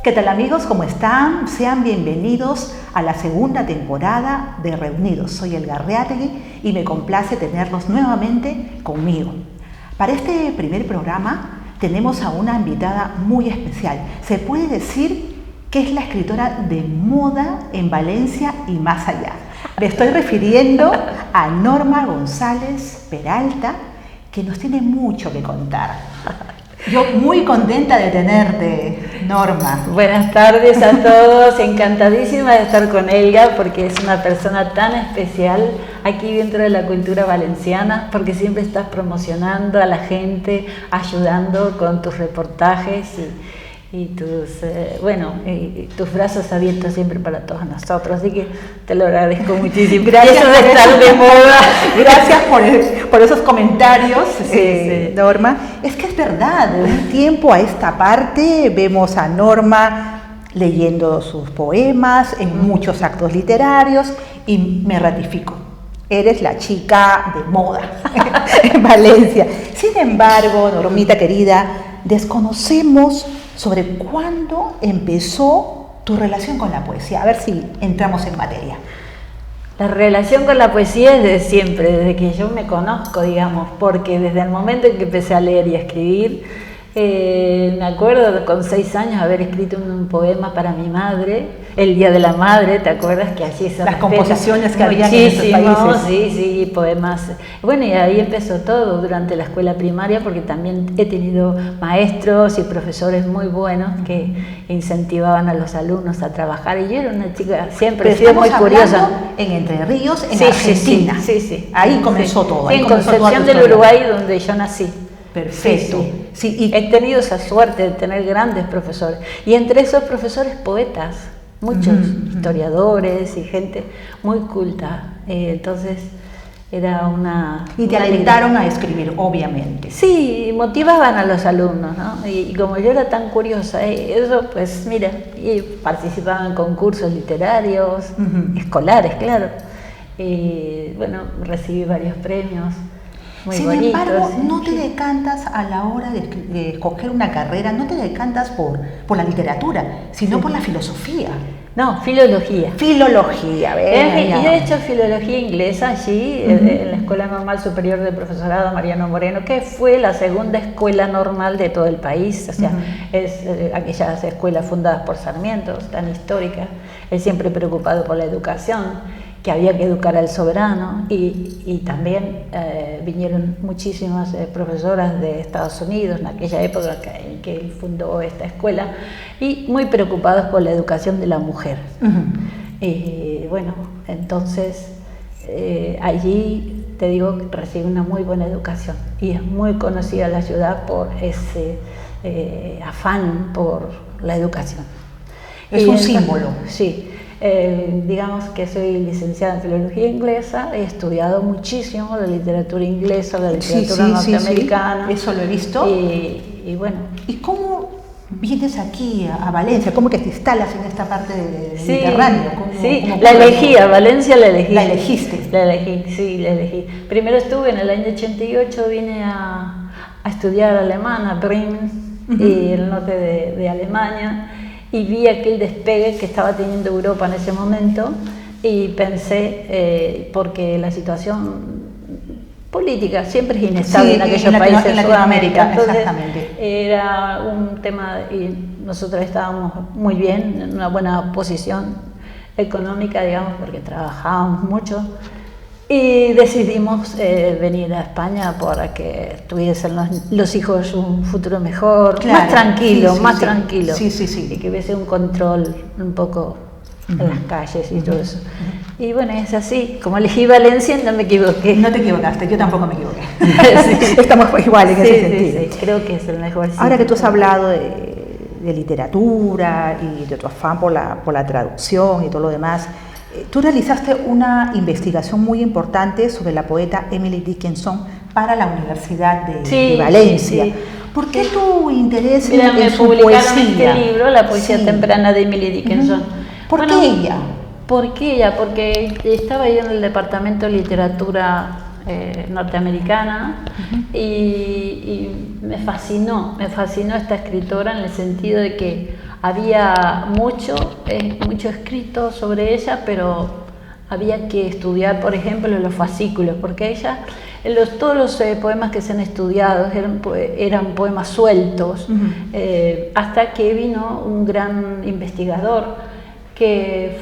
¿Qué tal amigos? ¿Cómo están? Sean bienvenidos a la segunda temporada de Reunidos. Soy Elga Arreategui y me complace tenerlos nuevamente conmigo. Para este primer programa tenemos a una invitada muy especial. Se puede decir que es la escritora de moda en Valencia y más allá. Me estoy refiriendo a Norma González Peralta, que nos tiene mucho que contar. Yo muy contenta de tenerte, Norma. Buenas tardes a todos, encantadísima de estar con Elga porque es una persona tan especial aquí dentro de la cultura valenciana, porque siempre estás promocionando a la gente, ayudando con tus reportajes y tus brazos abiertos siempre para todos nosotros, así que te lo agradezco muchísimo. Gracias por estar de moda. Gracias por esos comentarios, Norma. Es que es verdad, de un tiempo a esta parte vemos a Norma leyendo sus poemas en muchos actos literarios y me ratifico. Eres la chica de moda en Valencia. Sin embargo, Normita querida, desconocemos sobre cuándo empezó tu relación con la poesía. A ver si entramos en materia. La relación con la poesía es de siempre, desde que yo me conozco, digamos, porque desde el momento en que empecé a leer y a escribir, me acuerdo con 6 años haber escrito un poema para mi madre, el Día de la Madre, ¿te acuerdas? Que allí se las composiciones que había en esos países. Sí, poemas. Bueno, y ahí empezó todo durante la escuela primaria, porque también he tenido maestros y profesores muy buenos que incentivaban a los alumnos a trabajar, y yo era una chica, siempre he sido muy curiosa. En Entre Ríos, en Argentina. Sí. Ahí comenzó todo. En Concepción del Uruguay, donde yo nací. Perfecto. Sí, y he tenido esa suerte de tener grandes profesores. Y entre esos profesores, poetas, muchos historiadores y gente muy culta. Entonces, era una... Y te alentaron a escribir, obviamente. Sí, motivaban a los alumnos, ¿no? Y como yo era tan curiosa, eso, pues mira, y participaba en concursos literarios, escolares, claro. Y bueno, recibí varios premios. Sin embargo, no te decantas a la hora de escoger una carrera, no te decantas por la literatura, sino por la filosofía. No, filología. Filología, yo he hecho filología inglesa allí, en la Escuela Normal Superior de Profesorado Mariano Moreno, que fue la segunda escuela normal de todo el país, o sea, es aquellas escuelas fundadas por Sarmiento, tan históricas, él siempre preocupado por la educación, que había que educar al soberano, y también vinieron muchísimas profesoras de Estados Unidos en aquella época en que él fundó esta escuela, y muy preocupados por la educación de la mujer. Y bueno, entonces allí, te digo, recibí una muy buena educación, y es muy conocida la ciudad por ese afán por la educación. Es un símbolo. Sí. Digamos que soy licenciada en filología inglesa, he estudiado muchísimo la literatura inglesa, la literatura norteamericana. Sí, eso lo he visto. Y bueno. ¿Y cómo vienes aquí a Valencia? ¿Cómo que te instalas en esta parte del Mediterráneo? ¿Cómo la elegí, a Valencia la elegí. ¿La elegiste? La elegí. Primero estuve en el año 88, vine a estudiar alemán, a Bremen, y el norte de Alemania. Y vi aquel despegue que estaba teniendo Europa en ese momento, y pensé, porque la situación política siempre es inestable en aquellos países de Latinoamérica, entonces era un tema, y nosotros estábamos muy bien, en una buena posición económica, digamos, porque trabajábamos mucho, y decidimos venir a España para que tuviesen los hijos un futuro mejor, claro, más tranquilo, y que hubiese un control un poco en las calles y todo eso. Y bueno, es así, como elegí Valencia, no me equivoqué. No te equivocaste, yo tampoco me equivoqué. Estamos igual en ese sentido. Sí, creo que es el mejor sitio. Ahora que tú has hablado de literatura y de tu afán por la traducción y todo lo demás, tú realizaste una investigación muy importante sobre la poeta Emily Dickinson para la Universidad de Valencia. Sí. ¿Por qué tu interés en su poesía? Me publicaron este libro, La poesía temprana de Emily Dickinson. ¿Por qué ella? Porque estaba yo en el departamento de literatura norteamericana y me fascinó esta escritora, en el sentido de que Había mucho escrito sobre ella, pero había que estudiar, por ejemplo, los fascículos, porque todos los poemas que se han estudiado eran poemas sueltos, hasta que vino un gran investigador que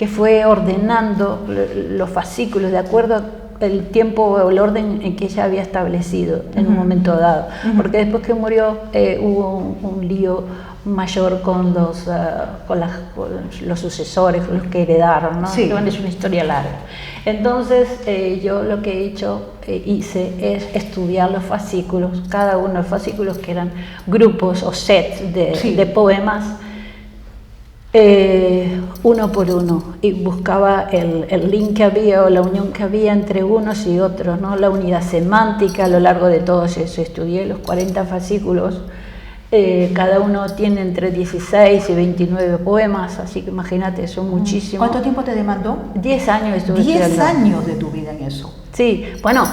fue ordenando los fascículos de acuerdo al tiempo o el orden en que ella había establecido en un momento dado, porque después que murió hubo un lío mayor con los sucesores, los que heredaron, ¿no? Sí. Bueno, es una historia larga. Entonces yo lo que hice es estudiar los fascículos, cada uno de los fascículos, que eran grupos o sets de poemas, uno por uno, y buscaba el link que había o la unión que había entre unos y otros, ¿no? La unidad semántica a lo largo de todos eso. Estudié los 40 fascículos, cada uno tiene entre 16 y 29 poemas, así que imagínate, son muchísimos. ¿Cuánto tiempo te demandó? 10 años estuve 10 estudiando. años de tu vida en eso. Sí, bueno,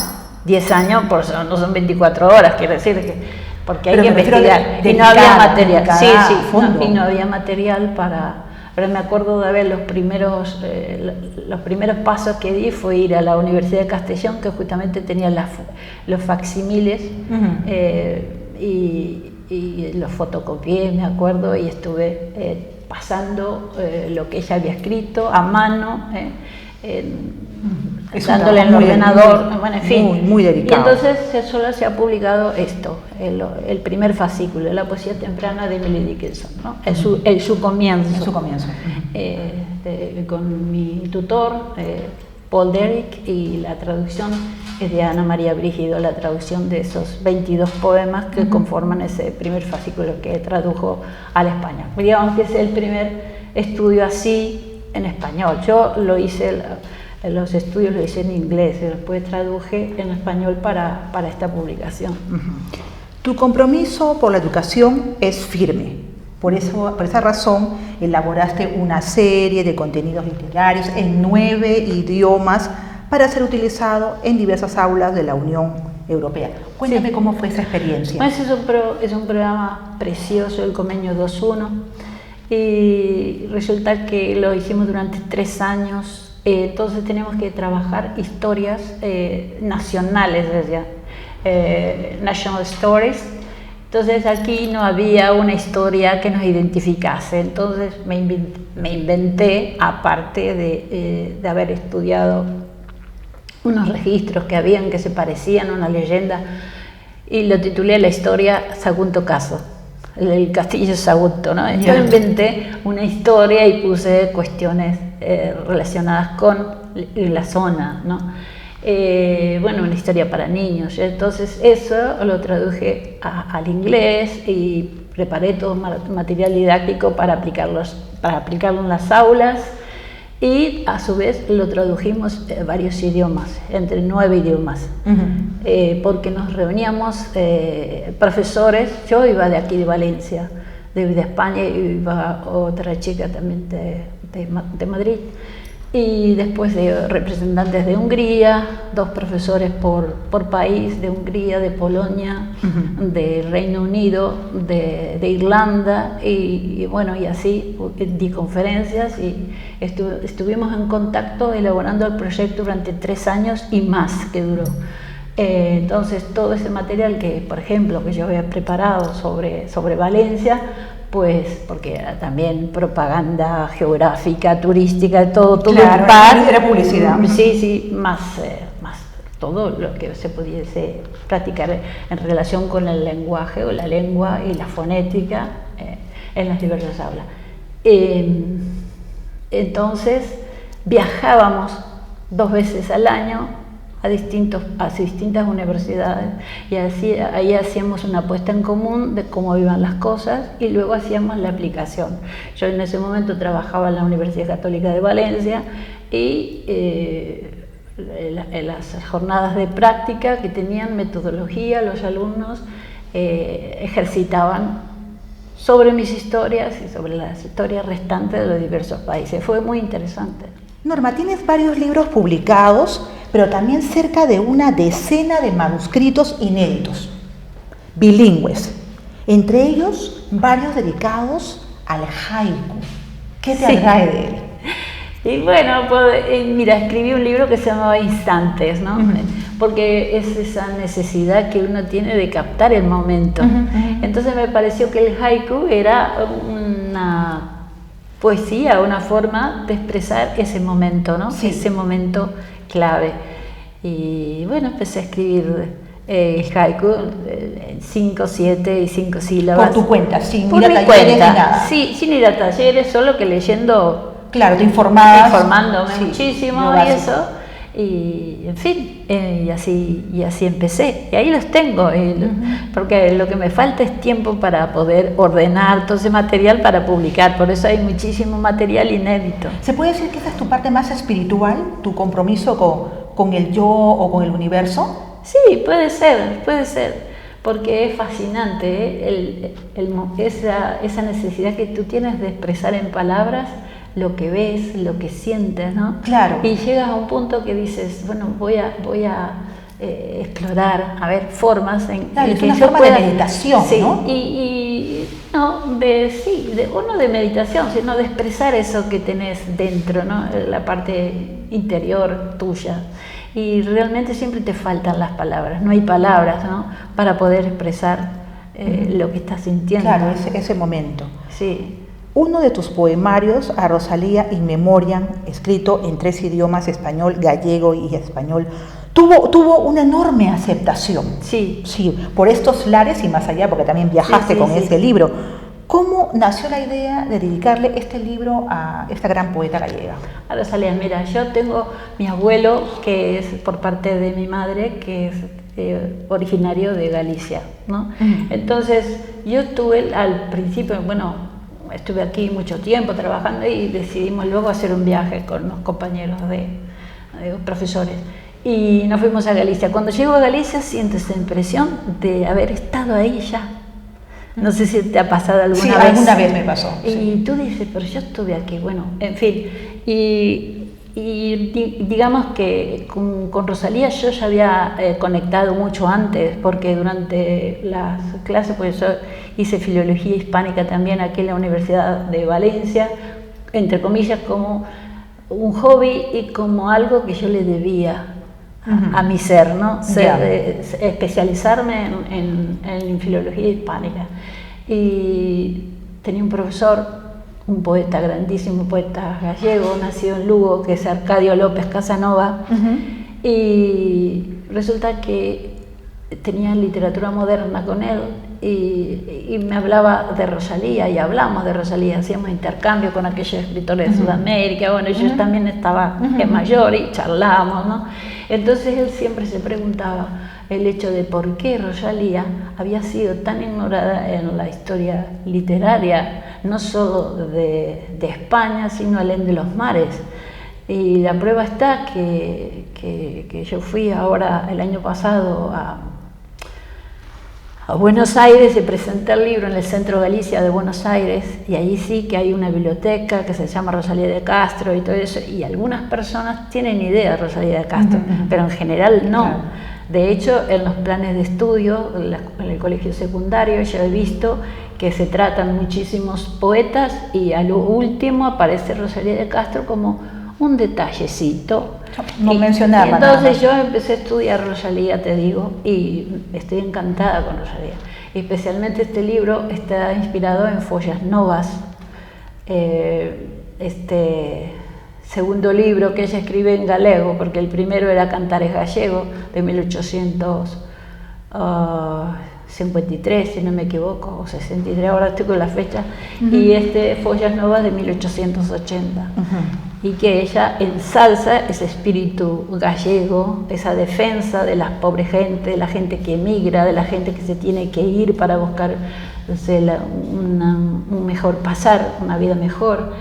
10 años no son 24 horas, quiere decir que... porque hay Pero que me refiero investigar, y no había material, y no había material para... Pero me acuerdo de ver los primeros pasos que di fue ir a la Universidad de Castellón, que justamente tenía los facsímiles, y los fotocopié, me acuerdo, y estuve pasando lo que ella había escrito a mano, dándole en el ordenador, bueno, en fin. Muy delicado. Y entonces solo se ha publicado esto, el primer fascículo, la poesía temprana de Emily Dickinson, ¿no? En su comienzo. En su comienzo. Con mi tutor, Paul Derrick, y la traducción es de Ana María Brígido, la traducción de esos 22 poemas que conforman ese primer fascículo que tradujo al español. Digamos que es el primer estudio así en español. Yo lo hice... Los estudios los hice en inglés y después traduje en español para esta publicación. Tu compromiso por la educación es firme. Por esa razón elaboraste una serie de contenidos literarios en 9 idiomas para ser utilizado en diversas aulas de la Unión Europea. Cuéntame cómo fue esa experiencia. Pues es un programa precioso, el Convenio 2.1, y resulta que lo hicimos durante 3 años. Entonces tenemos que trabajar historias nacionales, national stories. Entonces aquí no había una historia que nos identificase, entonces me inventé, aparte de haber estudiado unos registros que se parecían a una leyenda, y lo titulé La historia Sagunto Caso, el castillo Sagunto, ¿no? Yo inventé una historia y puse cuestiones relacionadas con la zona, ¿no? Bueno, una historia para niños. Entonces eso lo traduje al inglés y preparé todo material didáctico para aplicarlo en las aulas, y a su vez lo tradujimos varios idiomas, entre 9 idiomas, porque nos reuníamos profesores. Yo iba de aquí de Valencia, de España, y iba otra chica también de Madrid, y después de representantes de Hungría, 2 profesores por país, de Hungría, de Polonia, de Reino Unido, de Irlanda, y bueno, y así di conferencias, y estuvimos en contacto elaborando el proyecto durante 3 años y más que duró. Entonces todo ese material que, por ejemplo, que yo había preparado sobre Valencia, pues porque era también propaganda geográfica, turística, todo claro, un par. Era publicidad. Sí, más todo lo que se pudiese practicar en relación con el lenguaje o la lengua y la fonética en las diversas aulas. Entonces viajábamos 2 veces al año a distintas universidades, y ahí hacíamos una puesta en común de cómo iban las cosas, y luego hacíamos la aplicación. Yo en ese momento trabajaba en la Universidad Católica de Valencia, y en las jornadas de práctica que tenían metodología, los alumnos ejercitaban sobre mis historias y sobre las historias restantes de los diversos países. Fue muy interesante. Norma, tienes varios libros publicados, pero también cerca de una decena de manuscritos inéditos, bilingües. Entre ellos, varios dedicados al haiku. ¿Qué te atrae de él? Y bueno, pues, mira, escribí un libro que se llamaba Instantes, ¿no? Porque es esa necesidad que uno tiene de captar el momento. Entonces me pareció que el haiku era una poesía, una forma de expresar ese momento, ¿no? Sí. Ese momento clave. Y bueno, empecé a escribir el haiku en 5, 7 y 5 sílabas. Por tu cuenta, sin ir a talleres ni nada. Sí, sin ir a talleres, solo que leyendo. Claro, te informabas. Informándome muchísimo y eso. Y en fin, y así empecé. Y ahí los tengo, porque lo que me falta es tiempo para poder ordenar todo ese material para publicar. Por eso hay muchísimo material inédito. ¿Se puede decir que esa es tu parte más espiritual, tu compromiso con el yo o con el universo? Sí, puede ser, porque es fascinante esa necesidad que tú tienes de expresar en palabras lo que ves, lo que sientes, ¿no? Claro. Y llegas a un punto que dices, bueno, voy a explorar, a ver, formas en claro, que es una yo forma pueda, de meditación, sí, ¿no? No, de meditación, sino de expresar eso que tenés dentro, ¿no? La parte interior tuya. Y realmente siempre te faltan las palabras, no hay palabras, ¿no? Para poder expresar lo que estás sintiendo. Claro, ese momento. Sí. Uno de tus poemarios, A Rosalía in Memoriam, escrito en 3 idiomas, español, gallego y español, tuvo una enorme aceptación. Sí. Sí, por estos lares y más allá, porque también viajaste con ese libro. ¿Cómo nació la idea de dedicarle este libro a esta gran poeta gallega? A Rosalía, mira, yo tengo mi abuelo, que es por parte de mi madre, que es originario de Galicia, ¿no? Entonces, yo tuve al principio, bueno, estuve aquí mucho tiempo trabajando y decidimos luego hacer un viaje con unos compañeros de profesores y nos fuimos a Galicia. Cuando llego a Galicia sientes la impresión de haber estado ahí ya. No sé si te ha pasado alguna vez. Sí, alguna vez me pasó. Y tú dices, pero yo estuve aquí, bueno, en fin. Y digamos que con Rosalía yo ya había conectado mucho antes, porque durante las clases, pues yo hice filología hispánica también aquí en la Universidad de Valencia, entre comillas, como un hobby y como algo que yo le debía a mi ser, ¿no? Especializarme en filología hispánica. Y tenía un profesor, un poeta grandísimo, un poeta gallego, nacido en Lugo, que es Arcadio López Casanova, y resulta que tenía literatura moderna con él y me hablaba de Rosalía y hablamos de Rosalía, hacíamos intercambio con aquellos escritores de Sudamérica, bueno, yo también estaba mayor y charlábamos, ¿no? Entonces él siempre se preguntaba el hecho de por qué Rosalía había sido tan ignorada en la historia literaria, no solo de España, sino alén de los mares. Y la prueba está que yo fui ahora el año pasado a Buenos Aires y presenté el libro en el Centro Galicia de Buenos Aires, y allí sí que hay una biblioteca que se llama Rosalía de Castro y todo eso, y algunas personas tienen idea de Rosalía de Castro, pero en general no. Claro. De hecho, en los planes de estudio, en el colegio secundario, yo he visto que se tratan muchísimos poetas y a lo último aparece Rosalía de Castro como un detallecito. No mencionaba nada. Entonces yo empecé a estudiar Rosalía, te digo, y estoy encantada con Rosalía. Especialmente este libro está inspirado en Follas Novas, este segundo libro que ella escribe en galego, porque el primero era Cantares Gallego, de 1853, si no me equivoco, o 63, ahora estoy con la fecha, y este Follas Novas de 1880. Y que ella ensalza ese espíritu gallego, esa defensa de las pobres gente, de la gente que emigra, de la gente que se tiene que ir para buscar, no sé, un mejor pasar, una vida mejor.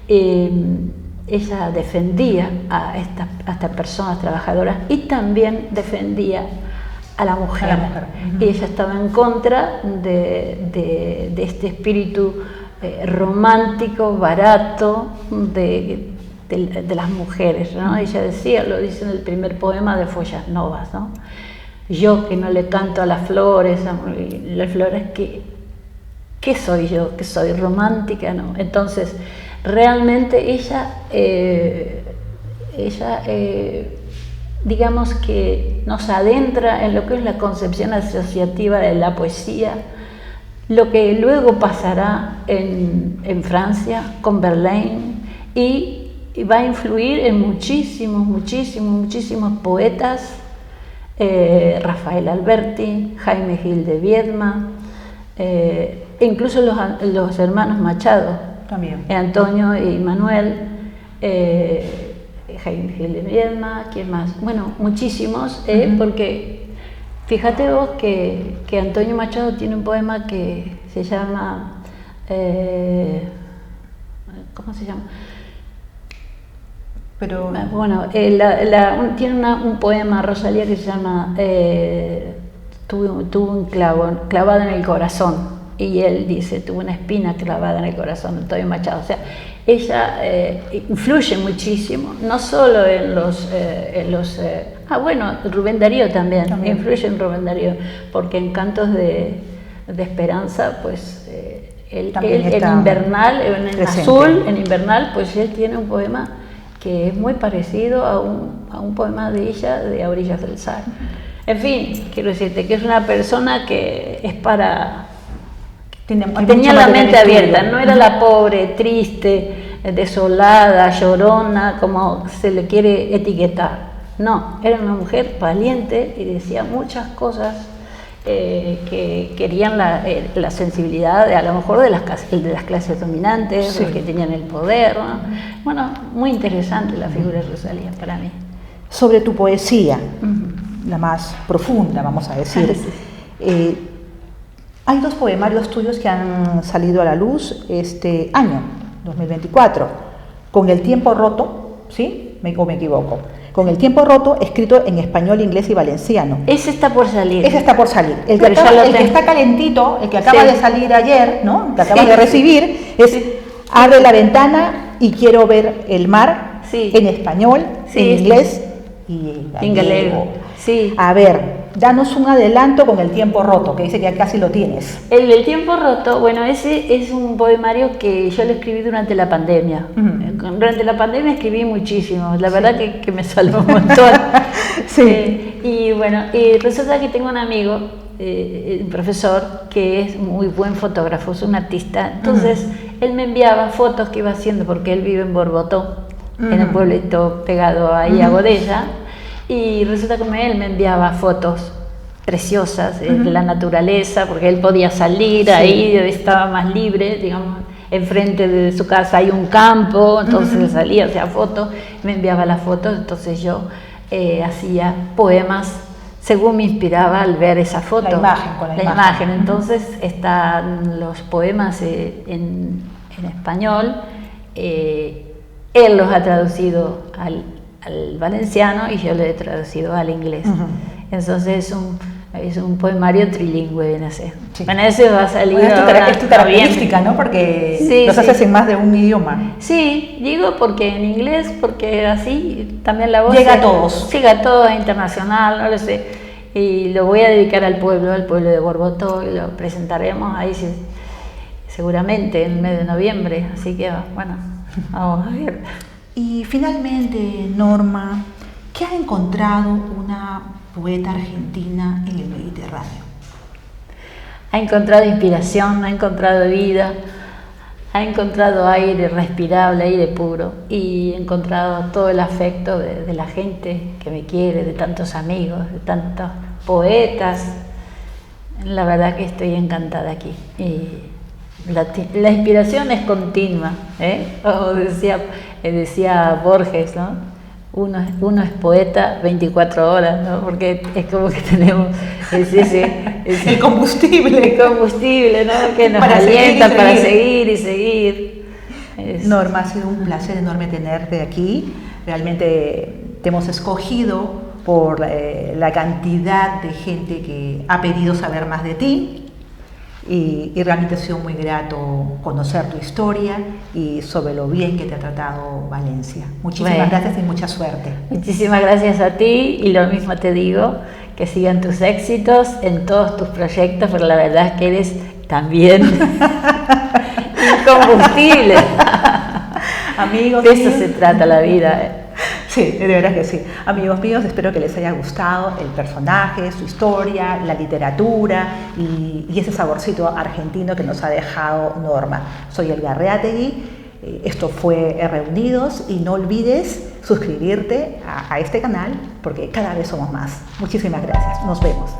Ella defendía a estas personas trabajadoras y también defendía a la mujer. Y ella estaba en contra de este espíritu romántico, barato, de las mujeres, ¿no? Ella decía, lo dice en el primer poema de Follas Novas, ¿no? Yo que no le canto a las flores que ¿qué soy yo? ¿Qué soy? ¿Romántica? No. Entonces, realmente ella digamos que nos adentra en lo que es la concepción asociativa de la poesía, lo que luego pasará en Francia con Verlaine y va a influir en muchísimos poetas, Rafael Alberti, Jaime Gil de Viedma, incluso los hermanos Machado, también. Antonio y Manuel, Jaime Gil de Viedma, ¿quién más? Bueno, muchísimos, porque fíjate vos que Antonio Machado tiene un poema que se llama, ¿cómo se llama? Pero bueno, tiene un poema, Rosalía, que se llama tuve un clavo clavado en el corazón, y él dice, tuvo una espina clavada en el corazón, Antonio Machado. O sea, ella influye muchísimo, no solo en los bueno, Rubén Darío también influye en Rubén Darío, porque en Cantos de Esperanza, pues él en Invernal, en Azul, en Invernal, pues él tiene un poema que es muy parecido a un poema de ella, de A orillas del Sar. En fin, quiero decirte que es una persona que es para... tenía la mente abierta, no era la pobre, triste, desolada, llorona, como se le quiere etiquetar. No, era una mujer valiente y decía muchas cosas que querían la sensibilidad a lo mejor de las clases dominantes, sí, los que tenían el poder, ¿no? Bueno, muy interesante la figura de Rosalía para mí. Sobre tu poesía, la más profunda, vamos a decir, hay 2 poemarios tuyos que han salido a la luz este año, 2024, Con el tiempo roto, ¿sí? ¿O me equivoco? Con el tiempo roto, escrito en español, inglés y valenciano. Ese está por salir. Ese está por salir. El que está calentito, el que acaba de salir ayer, ¿no? Que acabas de recibir, es Abre la ventana y quiero ver el mar, en español, en inglés y en gallego. Sí. A ver, danos un adelanto con el tiempo roto, que dice que ya casi lo tienes. El tiempo roto, bueno, ese es un poemario que yo lo escribí durante la pandemia. Durante la pandemia escribí muchísimo, la verdad que me salvó un montón. Y bueno, resulta que tengo un amigo, un profesor, que es muy buen fotógrafo, es un artista. Entonces, él me enviaba fotos que iba haciendo, porque él vive en Borbotó, en un pueblito pegado ahí a Godella. Y resulta que él me enviaba fotos preciosas de la naturaleza, porque él podía salir ahí, estaba más libre, digamos, enfrente de su casa hay un campo, entonces salía, hacía fotos, me enviaba las fotos, entonces yo hacía poemas según me inspiraba al ver esa foto. La imagen. Entonces están los poemas en español, él los ha traducido al valenciano y yo lo he traducido al inglés. Entonces es un poemario trilingüe, viene a ser. Bueno, ese va a salir ahora. Es tu característica, ¿no? Porque los haces en más de un idioma. Sí, digo porque en inglés, porque así también la voz... Llega a todos. Llega a todos, es internacional, no lo sé. Y lo voy a dedicar al pueblo de Borbotó, y lo presentaremos ahí seguramente en el mes de noviembre. Así que, bueno, vamos a ver. Y finalmente, Norma, ¿qué ha encontrado una poeta argentina en el Mediterráneo? Ha encontrado inspiración, ha encontrado vida, ha encontrado aire respirable, aire puro, y he encontrado todo el afecto de la gente que me quiere, de tantos amigos, de tantos poetas. La verdad que estoy encantada aquí. Y la inspiración es continua, como decía Borges, ¿no? Uno es poeta 24 horas, ¿no? Porque es como que tenemos el combustible. El combustible, ¿no? Que nos alienta para seguir y seguir. Norma, ha sido un placer enorme tenerte aquí. Realmente te hemos escogido por la cantidad de gente que ha pedido saber más de ti. Y realmente ha sido muy grato conocer tu historia y sobre lo bien que te ha tratado Valencia. Muchísimas gracias y mucha suerte. Muchísimas gracias a ti, y lo mismo te digo, que sigan tus éxitos en todos tus proyectos, porque la verdad es que eres También. Incombustible. Amigos, De eso se trata la vida. Sí, de verdad que sí. Amigos míos, espero que les haya gustado el personaje, su historia, la literatura y ese saborcito argentino que nos ha dejado Norma. Soy Elga Reategui, esto fue Reunidos y no olvides suscribirte a este canal porque cada vez somos más. Muchísimas gracias, nos vemos.